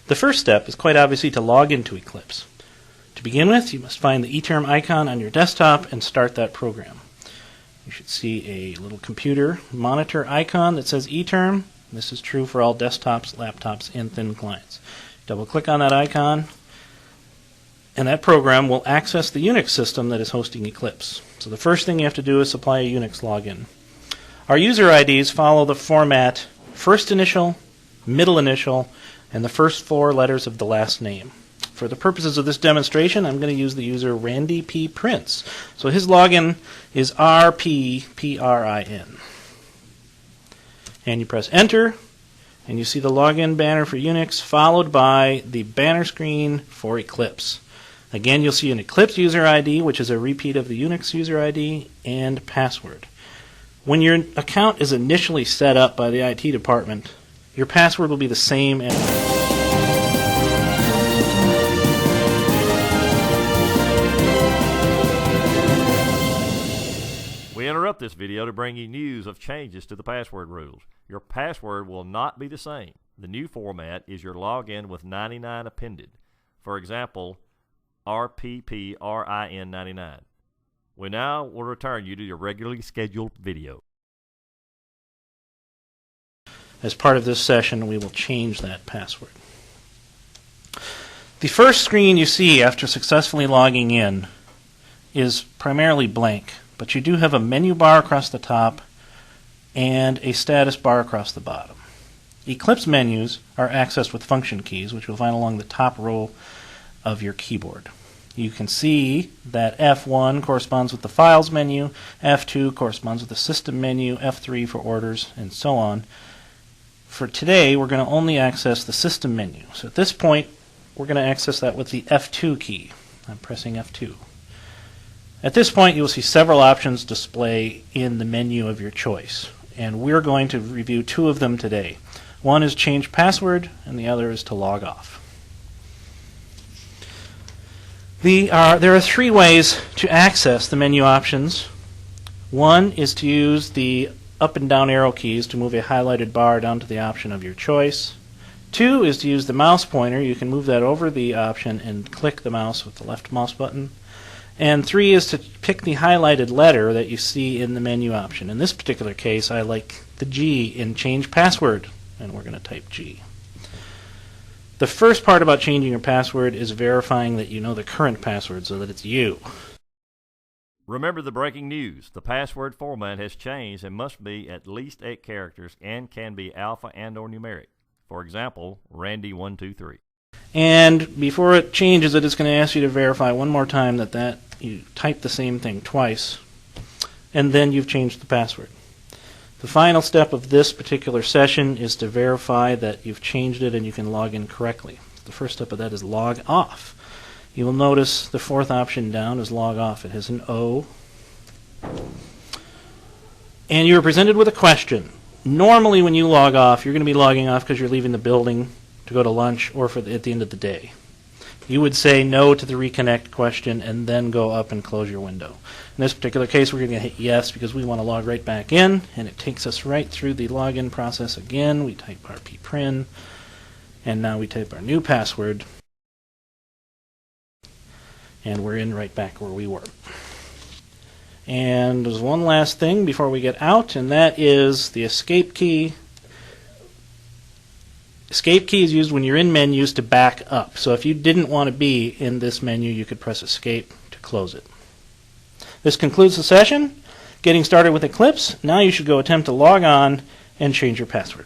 The first step is quite obviously to log into Eclipse. To begin with, you must find the eTerm icon on your desktop and start that program. You should see a little computer monitor icon that says eTerm. This is true for all desktops, laptops, and thin clients. Double-click on that icon, and that program will access the Unix system that is hosting Eclipse. So the first thing you have to do is supply a Unix login. Our user IDs follow the format first initial, middle initial, and the first 4 letters of the last name. For the purposes of this demonstration, I'm going to use the user Randy P. Prince. So his login is RPPRIN. And you press Enter, and you see the login banner for Unix, followed by the banner screen for Eclipse. Again, you'll see an Eclipse user ID, which is a repeat of the Unix user ID, and password. When your account is initially set up by the IT department, your password will be the same as... We interrupt this video to bring you news of changes to the password rules. Your password will not be the same. The new format is your login with 99 appended. For example, RPPRIN99. We now will return you to your regularly scheduled video. As part of this session, we will change that password. The first screen you see after successfully logging in is primarily blank, but you do have a menu bar across the top and a status bar across the bottom. Eclipse menus are accessed with function keys, which you'll find along the top row of your keyboard. You can see that F1 corresponds with the Files menu, F2 corresponds with the System menu, F3 for Orders, and so on. For today, we're going to only access the System menu. So at this point, we're going to access that with the F2 key. I'm pressing F2. At this point, you'll see several options display in the menu of your choice, and we're going to review 2 of them today. One is Change Password, and the other is to log off. There are 3 ways to access the menu options. One is to use the up and down arrow keys to move a highlighted bar down to the option of your choice. 2 is to use the mouse pointer. You can move that over the option and click the mouse with the left mouse button. And 3 is to pick the highlighted letter that you see in the menu option. In this particular case, I like the G in Change Password, and we're going to type G. The first part about changing your password is verifying that you know the current password so that it's you. Remember the breaking news. The password format has changed and must be at least 8 characters and can be alpha and or numeric. For example, Randy123. And before it changes it, it's going to ask you to verify one more time that you typed the same thing twice, and then you've changed the password. The final step of this particular session is to verify that you've changed it and you can log in correctly. The first step of that is log off. You will notice the 4th option down is log off. It has an O. And you're presented with a question. Normally when you log off, you're going to be logging off because you're leaving the building to go to lunch or at the end of the day. You would say no to the reconnect question and then go up and close your window. In this particular case, we're going to hit yes because we want to log right back in, and it takes us right through the login process again. We type RPPRIN, and now we type our new password, and we're in right back where we were. And there's one last thing before we get out, and that is the escape key. Escape key is used when you're in menus to back up. So if you didn't want to be in this menu, you could press escape to close it. This concludes the session. Getting started with Eclipse. Now you should go attempt to log on and change your password.